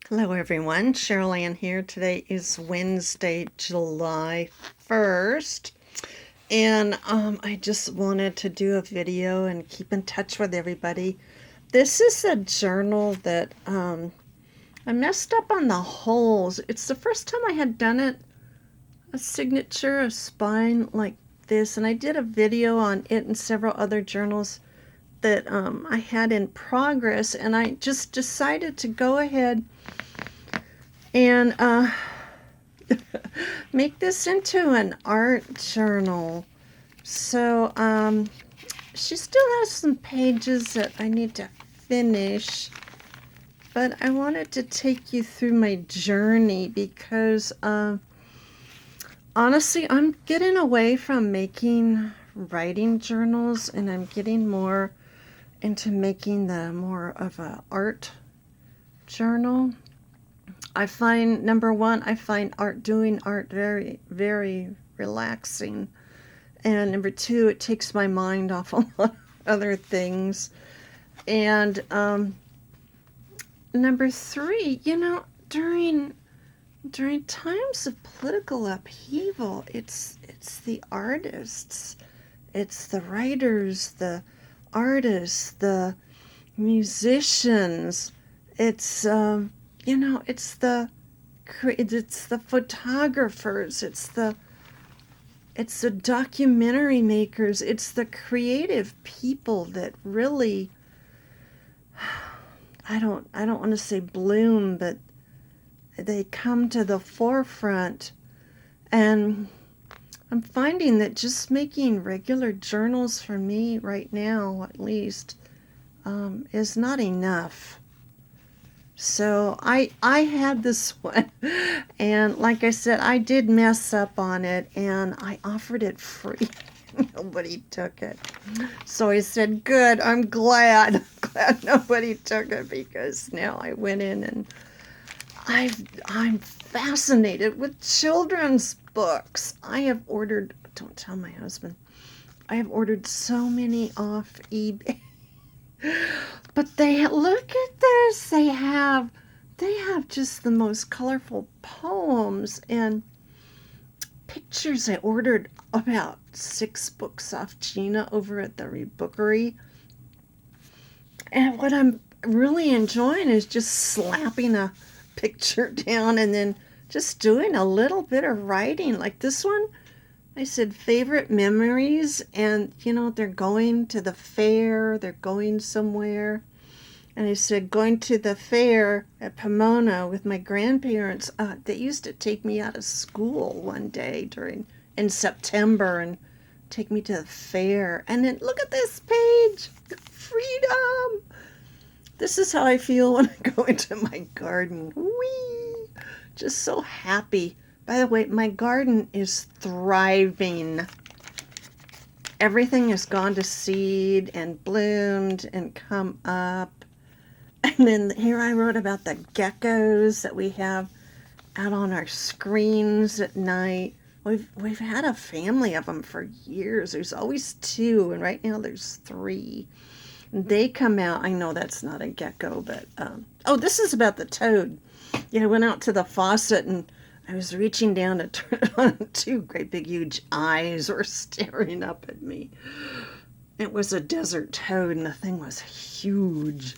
Hello everyone, Cheryl Ann here. Today is Wednesday, July 1st, and I just wanted to do a video and keep in touch with everybody. This is a journal that I messed up on the holes. It's the first time I had done it, a signature, a spine like this, and I did a video on it and several other journals that I had in progress, and I just decided to go ahead and make this into an art journal. So she still has some pages that I need to finish, but I wanted to take you through my journey because honestly, I'm getting away from making writing journals, and I'm getting more into making the more of a art journal. I find, number one, I find doing art very, very relaxing. And number two, it takes my mind off a lot of other things. And number three, during times of political upheaval, it's the artists, it's the writers, the artists, the musicians, it's it's the photographers, it's the documentary makers, it's the creative people that really, I don't want to say bloom, but they come to the forefront. And I'm finding that just making regular journals for me right now, at least, is not enough. So I had this one, and like I said, I did mess up on it, and I offered it free. Nobody took it. So I said, good, I'm glad. Glad nobody took it, because now I went in and I'm fascinated with children's books. I have ordered, don't tell my husband, I have ordered so many off eBay. But look at this. They have just the most colorful poems and pictures. I ordered about 6 books off Gina over at the Rebookery. And what I'm really enjoying is just slapping a picture down and then just doing a little bit of writing. Like this one, I said favorite memories, and they're going to the fair, they're going somewhere. And I said, going to the fair at Pomona with my grandparents. They used to take me out of school one day in September and take me to the fair. And then look at this page, freedom. This is how I feel when I go into my garden. Whee! Just so happy. By the way, my garden is thriving. Everything has gone to seed and bloomed and come up. And then here I wrote about the geckos that we have out on our screens at night. We've had a family of them for years. There's always 2, and right now there's 3. And they come out. I know that's not a gecko, but oh, this is about the toad. I went out to the faucet and I was reaching down to turn it on. 2 great big huge eyes were staring up at me. It was a desert toad, and the thing was huge.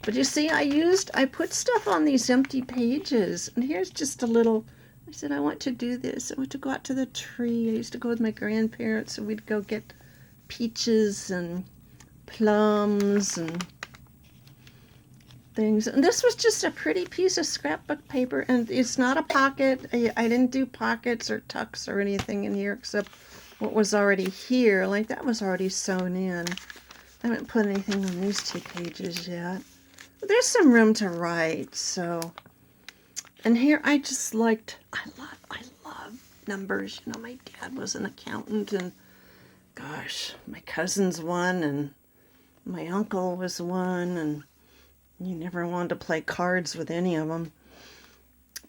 But you see, I put stuff on these empty pages, and here's just a little, I said, I want to do this. I want to go out to the tree. I used to go with my grandparents, and we'd go get peaches and plums and things. And this was just a pretty piece of scrapbook paper, and it's not a pocket. I didn't do pockets or tucks or anything in here except what was already here. Like that was already sewn in. I haven't put anything on these 2 pages yet. But there's some room to write, so. And here I love numbers. My dad was an accountant, and gosh, my cousin's one, and my uncle was one, and you never wanted to play cards with any of them.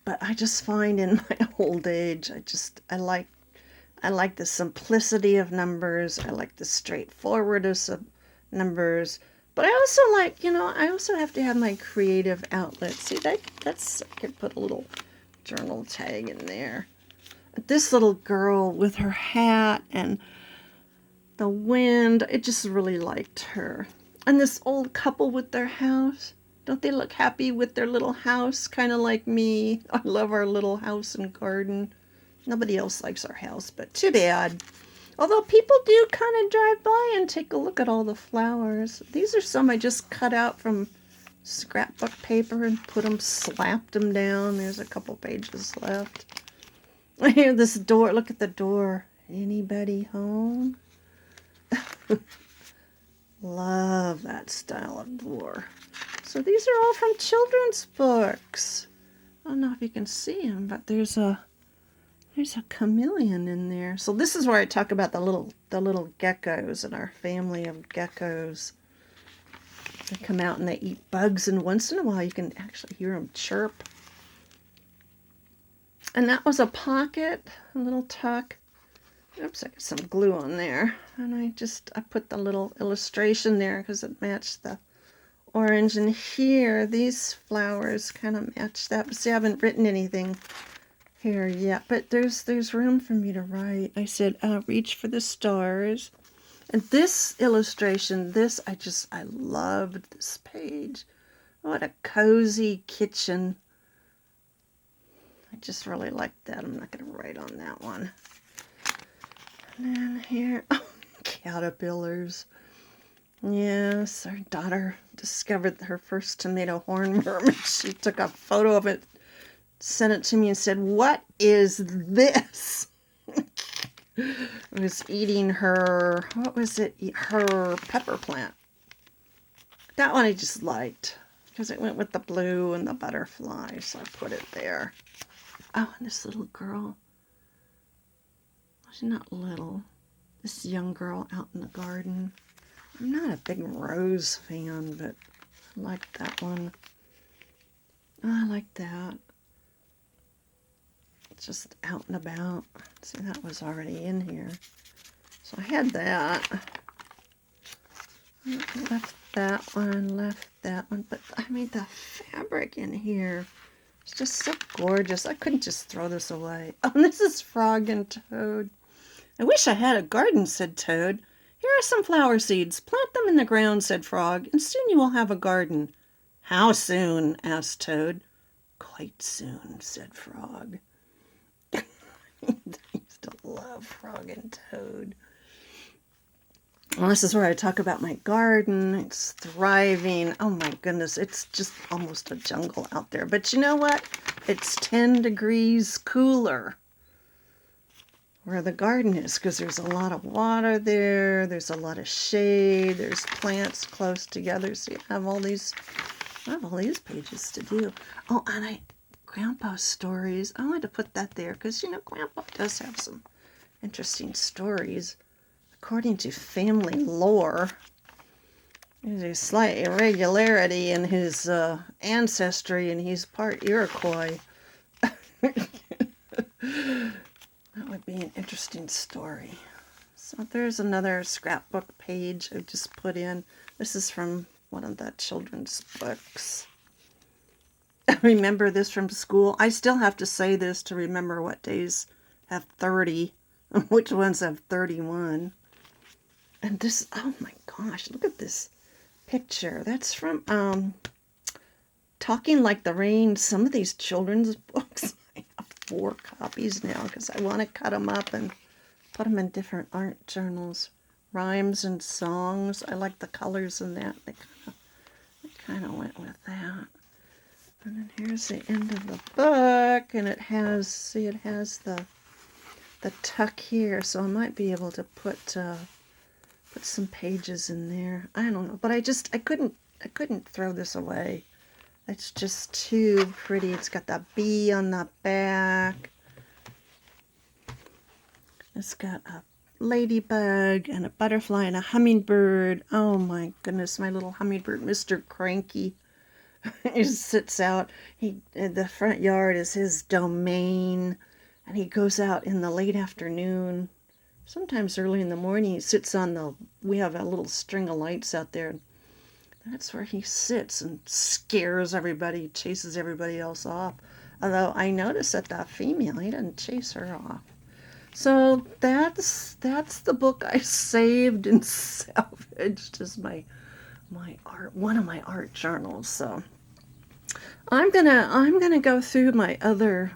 But I just find in my old age, I like the simplicity of numbers. I like the straightforwardness of numbers, But I also like, I also have to have my creative outlet. See, that's, I could put a little journal tag in there. This little girl with her hat and the wind, I just really liked her. And this old couple with their house. Don't they look happy with their little house? Kind of like me. I love our little house and garden. Nobody else likes our house, but too bad. Although people do kind of drive by and take a look at all the flowers. These are some I just cut out from scrapbook paper and slapped them down. There's a couple pages left. I hear this door. Look at the door. Anybody home? Love that style of door. So these are all from children's books. I don't know if you can see them, but there's a chameleon in there. So this is where I talk about the little geckos and our family of geckos. They come out and they eat bugs, and once in a while you can actually hear them chirp. And that was a pocket, a little tuck. Oops, I got some glue on there. And I put the little illustration there because it matched the orange. And here, these flowers kind of match that. But see, I haven't written anything here yet. But there's room for me to write. I said, reach for the stars. And this illustration, I loved this page. What a cozy kitchen. I just really like that. I'm not going to write on that one. And then here, caterpillars. Yes, our daughter discovered her first tomato hornworm, and she took a photo of it, sent it to me, and said, "What is this?" It was eating her, what was it? Her pepper plant. That one I just liked, because it went with the blue and the butterfly, so I put it there. Oh, and this little girl. She's not little. This young girl out in the garden. I'm not a big rose fan, but I like that one. Oh, I like that. It's just out and about. See, that was already in here. So I had that. Left that one. But I made the fabric in here. It's just so gorgeous. I couldn't just throw this away. Oh, and this is Frog and Toad. I wish I had a garden, said Toad. Here are some flower seeds. Plant them in the ground, said Frog, and soon you will have a garden. How soon? Asked Toad. Quite soon, said Frog. I used to love Frog and Toad. Well, this is where I talk about my garden. It's thriving. Oh my goodness, it's just almost a jungle out there. But you know what? It's 10 degrees cooler where the garden is, because there's a lot of water there, there's a lot of shade, there's plants close together, so you have all these pages to do. Oh, and Grandpa's stories, I wanted to put that there, because, Grandpa does have some interesting stories. According to family lore, there's a slight irregularity in his ancestry, and he's part Iroquois. That would be an interesting story. So there's another scrapbook page I just put in. This is from one of the children's books. I remember this from school. I still have to say this to remember what days have 30 and which ones have 31. And this, oh my gosh, look at this picture. That's from Talking Like the Rain, some of these children's books. 4 copies now because I want to cut them up and put them in different art journals. Rhymes and songs. I like the colors in that. They kind of went with that. And then here's the end of the book, and it has, see, it has the tuck here, so I might be able to put some pages in there. I don't know, but I couldn't throw this away. It's just too pretty. It's got the bee on the back. It's got a ladybug and a butterfly and a hummingbird. Oh my goodness, my little hummingbird, Mr. Cranky. He sits out. The front yard is his domain, and he goes out in the late afternoon. Sometimes early in the morning, he sits on we have a little string of lights out there. That's where he sits and scares everybody, chases everybody else off. Although I noticed that that female, he didn't chase her off. So that's the book I saved and salvaged as my art, one of my art journals. So I'm gonna go through my other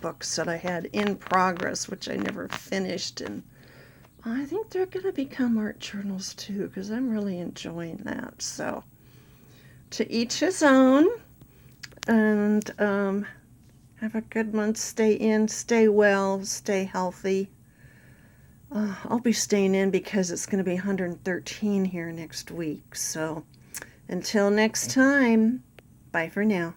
books that I had in progress, which I never finished, and I think they're gonna become art journals too, because I'm really enjoying that. So to each his own, and have a good month. Stay in, stay well, stay healthy. I'll be staying in because it's going to be 113 here next week. So until next time, bye for now.